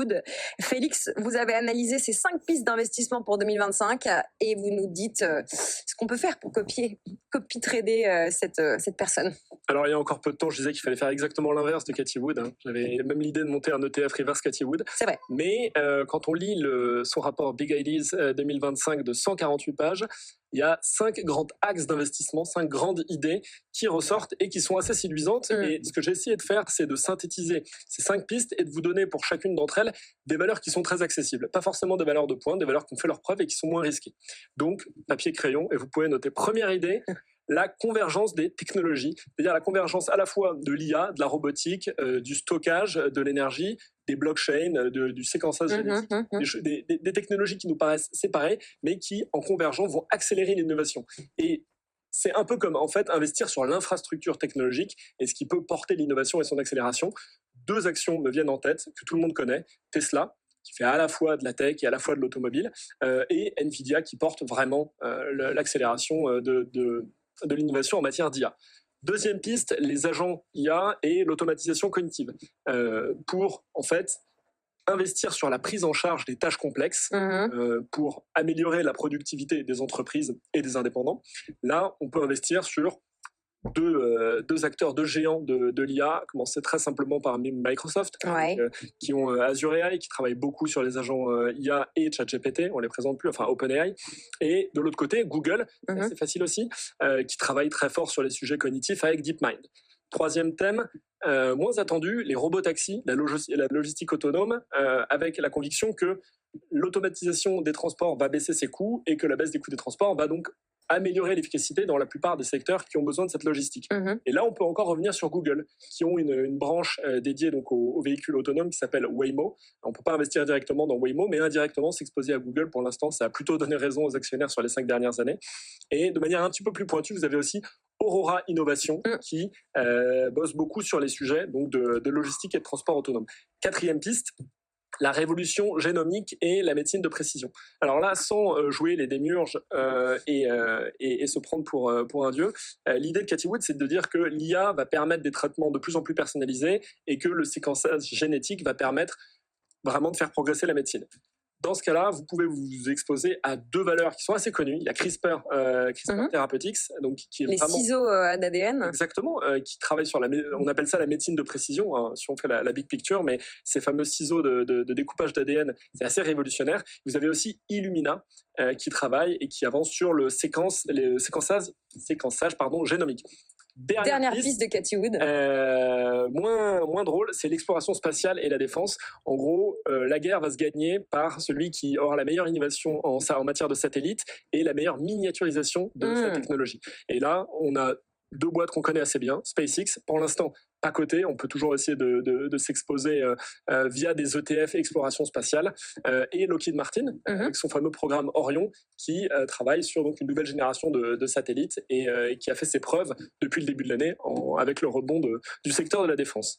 Wood. Félix, vous avez analysé ces 5 pistes d'investissement pour 2025 et vous nous dites ce qu'on peut faire pour copy-trader cette personne. Alors, il y a encore peu de temps, je disais qu'il fallait faire exactement l'inverse de Cathie Wood. J'avais même l'idée de monter un ETF reverse Cathie Wood. C'est vrai. Mais quand on lit son rapport Big Ideas 2025 de 148 pages, il y a 5 grands axes d'investissement, 5 grandes idées qui ressortent et qui sont assez séduisantes. Et ce que j'ai essayé de faire, c'est de synthétiser ces 5 pistes et de vous donner pour chacune d'entre elles des valeurs qui sont très accessibles. Pas forcément des valeurs de pointe, des valeurs qui ont fait leurs preuves et qui sont moins risquées. Donc, papier, crayon, et vous pouvez noter première idée, la convergence des technologies, c'est-à-dire la convergence à la fois de l'IA, de la robotique, du stockage, de l'énergie, des blockchains, du séquençage génétique, des technologies qui nous paraissent séparées, mais qui, en convergeant, vont accélérer l'innovation. Et c'est un peu comme, en fait, investir sur l'infrastructure technologique et ce qui peut porter l'innovation et son accélération. 2 actions me viennent en tête, que tout le monde connaît. Tesla, qui fait à la fois de la tech et à la fois de l'automobile, et Nvidia, qui porte vraiment l'accélération de l'innovation en matière d'IA. Deuxième piste, les agents IA et l'automatisation cognitive. Pour, en fait, investir sur la prise en charge des tâches complexes pour améliorer la productivité des entreprises et des indépendants. Là, on peut investir sur deux acteurs, 2 géants de l'IA, commencer très simplement par Microsoft, qui ont Azure AI, qui travaillent beaucoup sur les agents IA et ChatGPT, on les présente plus, enfin OpenAI, et de l'autre côté, Google, c'est facile aussi, qui travaille très fort sur les sujets cognitifs avec DeepMind. Troisième thème, moins attendu, les robotaxis, la logistique autonome, avec la conviction que l'automatisation des transports va baisser ses coûts et que la baisse des coûts des transports va donc améliorer l'efficacité dans la plupart des secteurs qui ont besoin de cette logistique. Et là, on peut encore revenir sur Google, qui ont une branche dédiée donc aux véhicules autonomes qui s'appelle Waymo. On ne peut pas investir directement dans Waymo, mais indirectement s'exposer à Google. Pour l'instant, ça a plutôt donné raison aux actionnaires sur les 5 dernières années. Et de manière un petit peu plus pointue, vous avez aussi Aurora Innovation, qui bosse beaucoup sur les sujets donc de logistique et de transport autonome. 4e piste, la révolution génomique et la médecine de précision. Alors là, sans jouer les démiurges et se prendre pour un dieu, l'idée de Cathie Wood, c'est de dire que l'IA va permettre des traitements de plus en plus personnalisés et que le séquençage génétique va permettre vraiment de faire progresser la médecine. Dans ce cas-là, vous pouvez vous exposer à 2 valeurs qui sont assez connues. Il y a CRISPR Therapeutics, donc qui est les vraiment ciseaux d'ADN. Exactement, qui travaille sur on appelle ça la médecine de précision, hein, si on fait la big picture, mais ces fameux ciseaux de découpage d'ADN, c'est assez révolutionnaire. Vous avez aussi Illumina qui travaille et qui avance sur le séquençage génomique. Dernière piste de Cathie Wood. Moins drôle, c'est l'exploration spatiale et la défense. En gros, la guerre va se gagner par celui qui aura la meilleure innovation en matière de satellites et la meilleure miniaturisation de sa technologie. Et là, on a 2 boîtes qu'on connaît assez bien. SpaceX, pour l'instant, pas coté. On peut toujours essayer de s'exposer via des ETF exploration spatiale. Et Lockheed Martin, avec son fameux programme Orion, qui travaille sur donc, une nouvelle génération de satellites et qui a fait ses preuves depuis le début de l'année avec le rebond du secteur de la défense.